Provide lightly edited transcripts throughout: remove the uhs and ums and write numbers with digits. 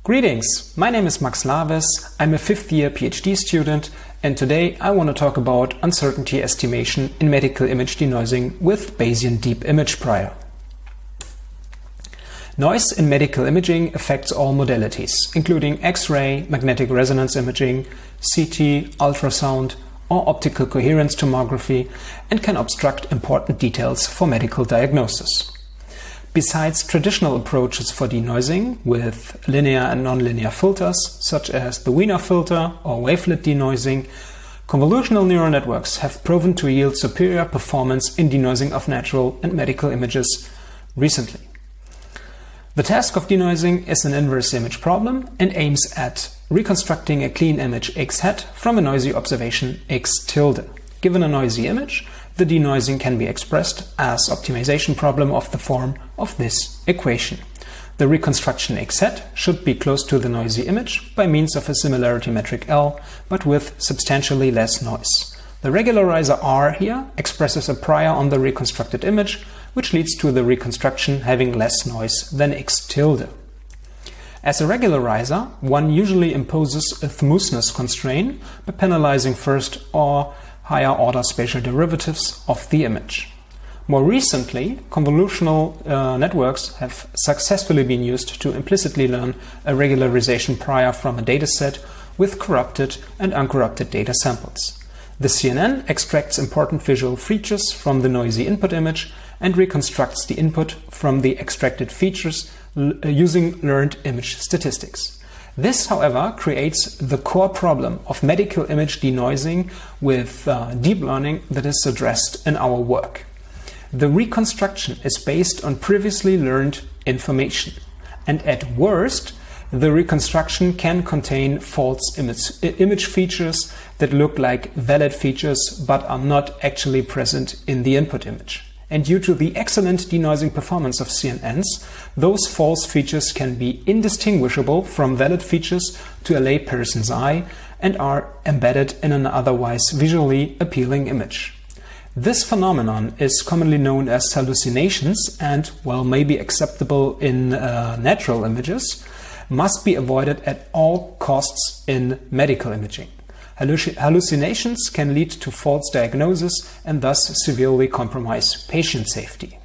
Greetings, my name is Max Laves, I'm a 5th year PhD student, and today I want to talk about uncertainty estimation in medical image denoising with Bayesian Deep Image Prior. Noise in medical imaging affects all modalities, including X-ray, magnetic resonance imaging, CT, ultrasound, or optical coherence tomography, and can obstruct important details for medical diagnosis. Besides traditional approaches for denoising with linear and nonlinear filters, such as the Wiener filter or wavelet denoising, convolutional neural networks have proven to yield superior performance in denoising of natural and medical images recently. The task of denoising is an inverse image problem and aims at reconstructing a clean image x hat from a noisy observation x tilde. Given a noisy image, the denoising can be expressed as optimization problem of the form of this equation. The reconstruction x hat should be close to the noisy image by means of a similarity metric L, but with substantially less noise. The regularizer R here expresses a prior on the reconstructed image, which leads to the reconstruction having less noise than x tilde. As a regularizer, one usually imposes a smoothness constraint by penalizing first or higher order spatial derivatives of the image. More recently, convolutional networks have successfully been used to implicitly learn a regularization prior from a dataset with corrupted and uncorrupted data samples. The CNN extracts important visual features from the noisy input image and reconstructs the input from the extracted features using learned image statistics. This, however, creates the core problem of medical image denoising with deep learning that is addressed in our work. The reconstruction is based on previously learned information, and at worst, the reconstruction can contain false image features that look like valid features but are not actually present in the input image. And due to the excellent denoising performance of CNNs, those false features can be indistinguishable from valid features to a layperson's eye and are embedded in an otherwise visually appealing image. This phenomenon is commonly known as hallucinations and, while may be acceptable in natural images, must be avoided at all costs in medical imaging. Hallucinations can lead to false diagnosis and thus severely compromise patient safety.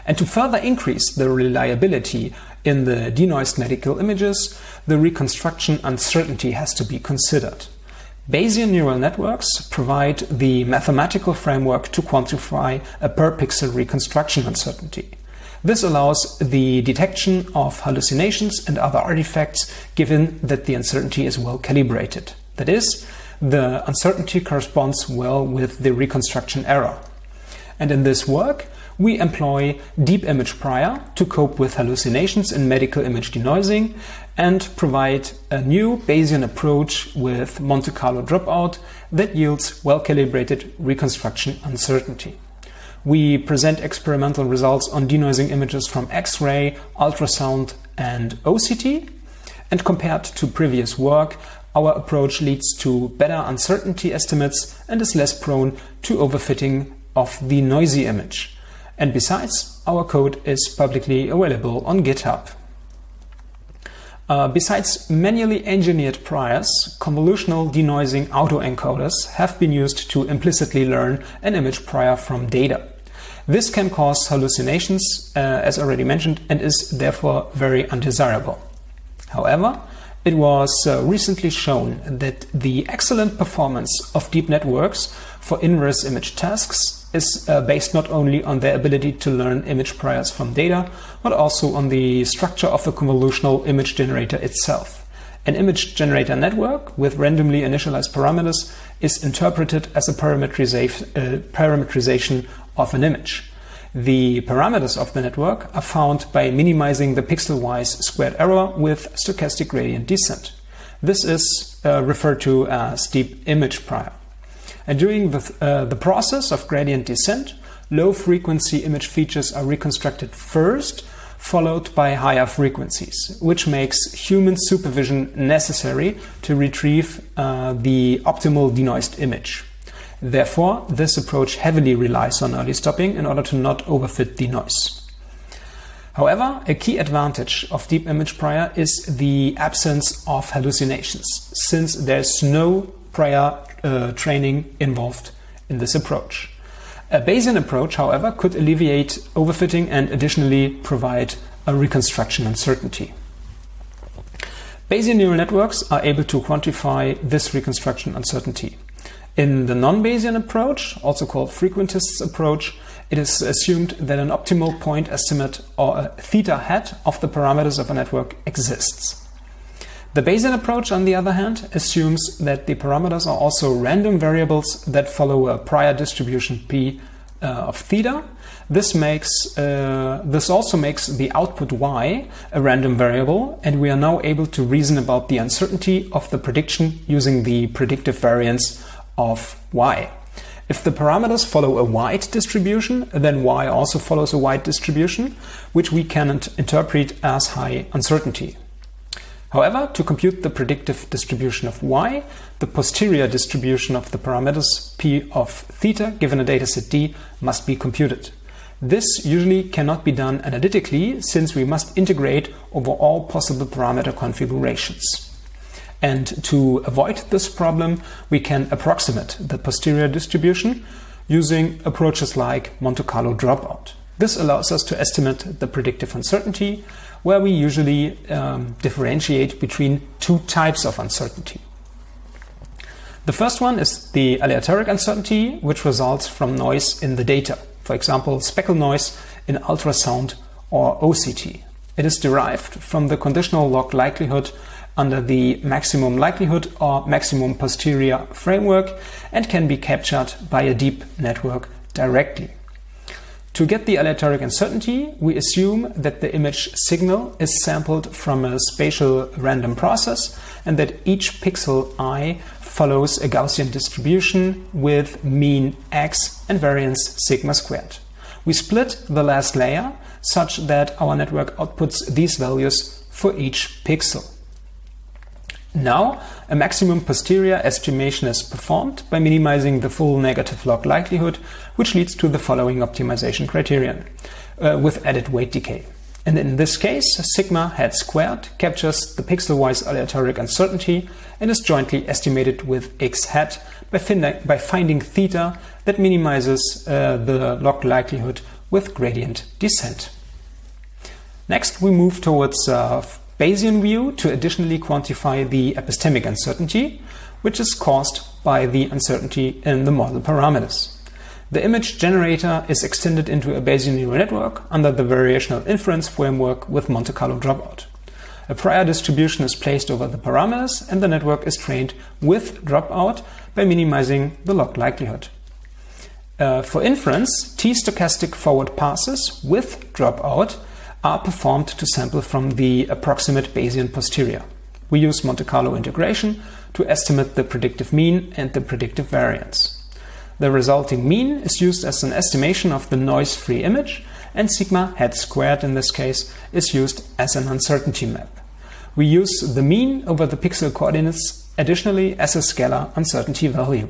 And to further increase the reliability in the denoised medical images, the reconstruction uncertainty has to be considered. Bayesian neural networks provide the mathematical framework to quantify a per-pixel reconstruction uncertainty. This allows the detection of hallucinations and other artifacts given that the uncertainty is well calibrated. That is, the uncertainty corresponds well with the reconstruction error. And in this work, we employ Deep Image Prior to cope with hallucinations in medical image denoising and provide a new Bayesian approach with Monte Carlo dropout that yields well-calibrated reconstruction uncertainty. We present experimental results on denoising images from X-ray, ultrasound, and OCT, and compared to previous work, our approach leads to better uncertainty estimates and is less prone to overfitting of the noisy image. And besides, our code is publicly available on GitHub. Besides manually engineered priors, convolutional denoising autoencoders have been used to implicitly learn an image prior from data. This can cause hallucinations, as already mentioned, and is therefore very undesirable. However, it was recently shown that the excellent performance of deep networks for inverse image tasks is based not only on their ability to learn image priors from data, but also on the structure of the convolutional image generator itself. An image generator network with randomly initialized parameters is interpreted as a parametrization of an image. The parameters of the network are found by minimizing the pixel-wise squared error with stochastic gradient descent. This is referred to as Deep Image Prior. And during the process of gradient descent, low-frequency image features are reconstructed first, followed by higher frequencies, which makes human supervision necessary to retrieve the optimal denoised image. Therefore, this approach heavily relies on early stopping in order to not overfit the noise. However, a key advantage of Deep Image Prior is the absence of hallucinations, since there's no prior training involved in this approach. A Bayesian approach, however, could alleviate overfitting and additionally provide a reconstruction uncertainty. Bayesian neural networks are able to quantify this reconstruction uncertainty. In the non-Bayesian approach, also called frequentist's approach, it is assumed that an optimal point estimate or a theta hat of the parameters of a network exists. The Bayesian approach, on the other hand, assumes that the parameters are also random variables that follow a prior distribution P of theta. This also makes the output y a random variable, and we are now able to reason about the uncertainty of the prediction using the predictive variance of y. If the parameters follow a wide distribution, then y also follows a wide distribution, which we can interpret as high uncertainty. However, to compute the predictive distribution of y, the posterior distribution of the parameters p of theta given a dataset D must be computed. This usually cannot be done analytically, since we must integrate over all possible parameter configurations. And to avoid this problem, we can approximate the posterior distribution using approaches like Monte Carlo dropout. This allows us to estimate the predictive uncertainty, where we usually differentiate between two types of uncertainty. The first one is the aleatoric uncertainty, which results from noise in the data, for example, speckle noise in ultrasound or OCT. It is derived from the conditional log likelihood under the maximum likelihood or maximum posterior framework and can be captured by a deep network directly. To get the aleatoric uncertainty, we assume that the image signal is sampled from a spatial random process and that each pixel I follows a Gaussian distribution with mean x and variance sigma squared. We split the last layer such that our network outputs these values for each pixel. Now, a maximum posterior estimation is performed by minimizing the full negative log likelihood, which leads to the following optimization criterion with added weight decay. And in this case, sigma hat squared captures the pixel-wise aleatoric uncertainty and is jointly estimated with x hat by finding theta that minimizes the log likelihood with gradient descent. Next, we move towards Bayesian view to additionally quantify the epistemic uncertainty, which is caused by the uncertainty in the model parameters. The image generator is extended into a Bayesian neural network under the variational inference framework with Monte Carlo dropout. A prior distribution is placed over the parameters and the network is trained with dropout by minimizing the log likelihood. For inference, t-stochastic forward passes with dropout are performed to sample from the approximate Bayesian posterior. We use Monte Carlo integration to estimate the predictive mean and the predictive variance. The resulting mean is used as an estimation of the noise-free image, and sigma hat squared in this case is used as an uncertainty map. We use the mean over the pixel coordinates additionally as a scalar uncertainty value.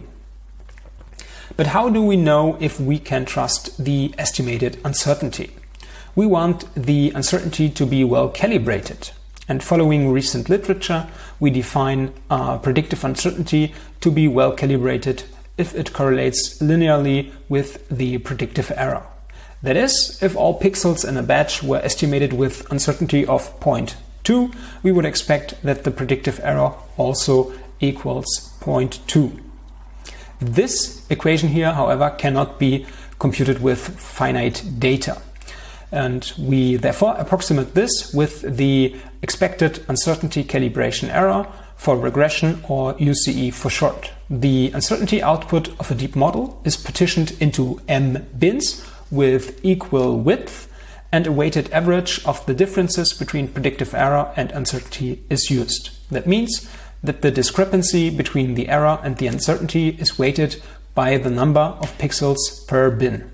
But how do we know if we can trust the estimated uncertainty? We want the uncertainty to be well calibrated. And following recent literature, we define predictive uncertainty to be well calibrated if it correlates linearly with the predictive error. That is, if all pixels in a batch were estimated with uncertainty of 0.2, we would expect that the predictive error also equals 0.2. This equation here, however, cannot be computed with finite data. And we therefore approximate this with the expected uncertainty calibration error for regression, or UCE for short. The uncertainty output of a deep model is partitioned into m bins with equal width, and a weighted average of the differences between predictive error and uncertainty is used. That means that the discrepancy between the error and the uncertainty is weighted by the number of pixels per bin.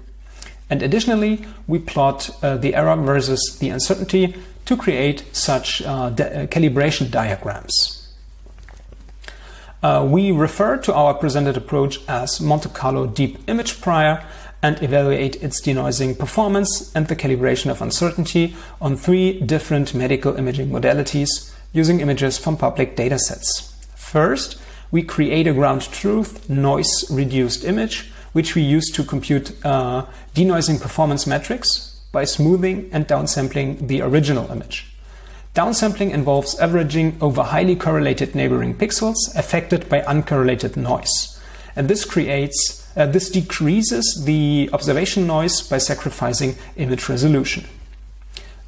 And additionally, we plot the error versus the uncertainty to create such calibration diagrams. We refer to our presented approach as Monte Carlo Deep Image Prior, and evaluate its denoising performance and the calibration of uncertainty on 3 different medical imaging modalities using images from public datasets. First, we create a ground truth noise-reduced image, which we use to compute denoising performance metrics by smoothing and downsampling the original image. Downsampling involves averaging over highly correlated neighboring pixels affected by uncorrelated noise. And this decreases the observation noise by sacrificing image resolution.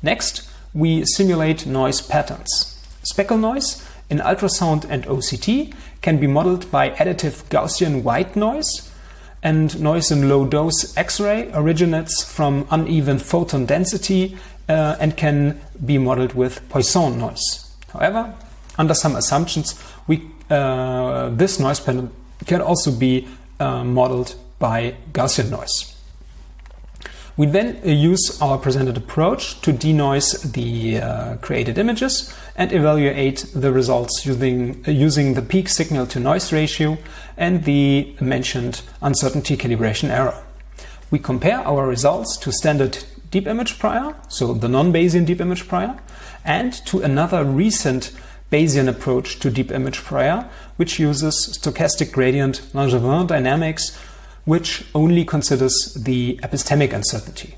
Next, we simulate noise patterns. Speckle noise in ultrasound and OCT can be modeled by additive Gaussian white noise, and noise in low-dose X-ray originates from uneven photon density and can be modeled with Poisson noise. However, under some assumptions, this noise pattern can also be modeled by Gaussian noise. We then use our presented approach to denoise the created images and evaluate the results using the peak signal to noise ratio and the mentioned uncertainty calibration error. We compare our results to standard Deep Image Prior, so the non-Bayesian Deep Image Prior, and to another recent Bayesian approach to Deep Image Prior, which uses stochastic gradient Langevin dynamics, which only considers the epistemic uncertainty.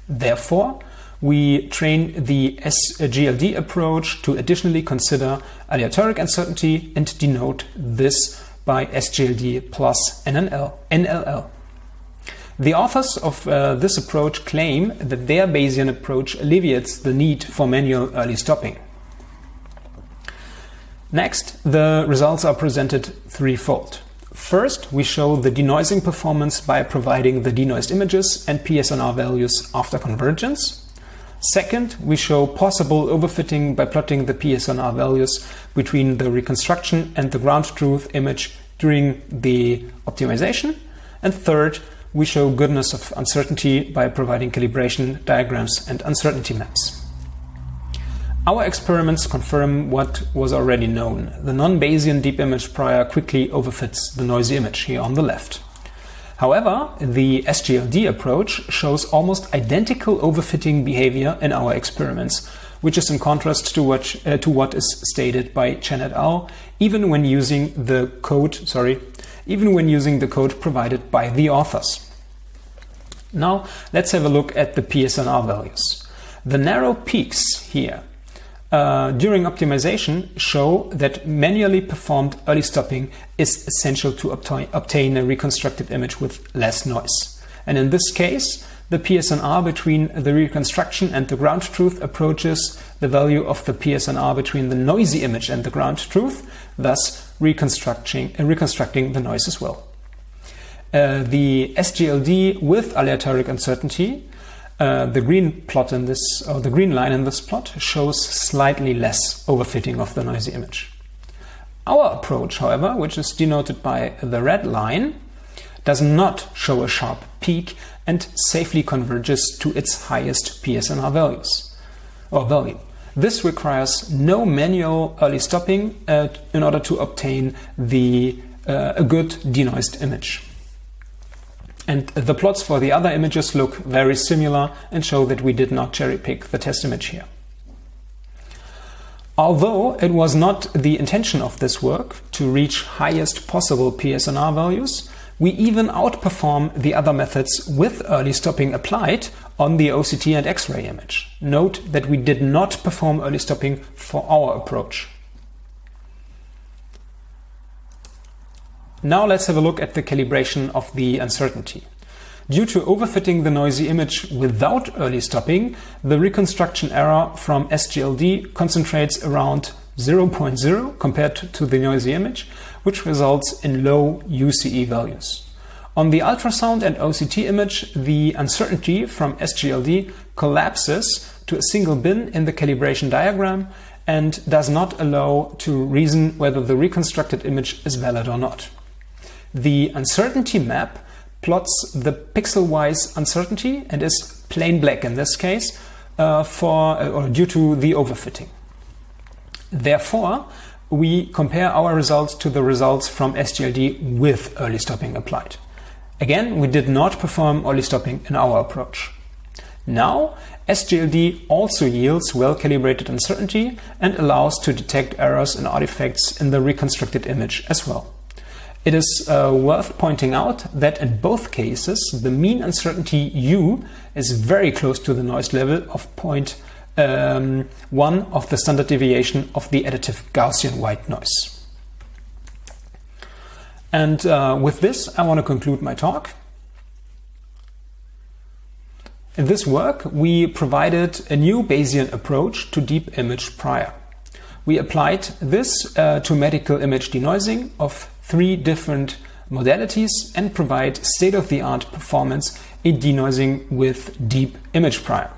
Therefore, we train the SGLD approach to additionally consider aleatoric uncertainty and denote this by SGLD plus NLL. The authors of this approach claim that their Bayesian approach alleviates the need for manual early stopping. Next, the results are presented threefold. First, we show the denoising performance by providing the denoised images and PSNR values after convergence. Second, we show possible overfitting by plotting the PSNR values between the reconstruction and the ground truth image during the optimization. And third, we show goodness of uncertainty by providing calibration diagrams and uncertainty maps. Our experiments confirm what was already known. The non-Bayesian Deep Image Prior quickly overfits the noisy image here on the left. However, the SGLD approach shows almost identical overfitting behavior in our experiments, which is in contrast to what is stated by Chen et al., even when using the code provided by the authors. Now, let's have a look at the PSNR values. The narrow peaks here during optimization show that manually performed early stopping is essential to obtain a reconstructed image with less noise. And in this case, the PSNR between the reconstruction and the ground truth approaches the value of the PSNR between the noisy image and the ground truth, thus reconstructing the noise as well. The SGLD with aleatoric uncertainty, the green line in this plot shows slightly less overfitting of the noisy image. Our approach, however, which is denoted by the red line, does not show a sharp peak and safely converges to its highest PSNR value. This requires no manual early stopping in order to obtain a good denoised image. And the plots for the other images look very similar and show that we did not cherry-pick the test image here. Although it was not the intention of this work to reach highest possible PSNR values, we even outperform the other methods with early stopping applied on the OCT and X-ray image. Note that we did not perform early stopping for our approach. Now let's have a look at the calibration of the uncertainty. Due to overfitting the noisy image without early stopping, the reconstruction error from SGLD concentrates around 0.0 compared to the noisy image, which results in low UCE values. On the ultrasound and OCT image, the uncertainty from SGLD collapses to a single bin in the calibration diagram and does not allow to reason whether the reconstructed image is valid or not. The uncertainty map plots the pixel-wise uncertainty and is plain black in this case due to the overfitting. Therefore, we compare our results to the results from SGLD with early stopping applied. Again, we did not perform early stopping in our approach. Now, SGLD also yields well-calibrated uncertainty and allows to detect errors and artifacts in the reconstructed image as well. It is worth pointing out that in both cases, the mean uncertainty U is very close to the noise level of 0.1 of the standard deviation of the additive Gaussian white noise. And with this, I want to conclude my talk. In this work, we provided a new Bayesian approach to deep image prior. We applied this to medical image denoising of 3 different modalities and provide state-of-the-art performance in denoising with deep image prior.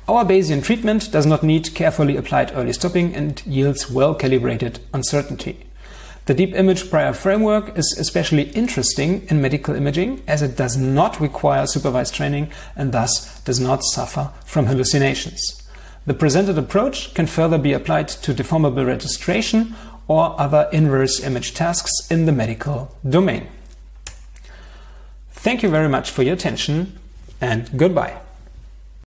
Our Bayesian treatment does not need carefully applied early stopping and yields well-calibrated uncertainty. The deep image prior framework is especially interesting in medical imaging as it does not require supervised training and thus does not suffer from hallucinations. The presented approach can further be applied to deformable registration or other inverse image tasks in the medical domain. Thank you very much for your attention and goodbye.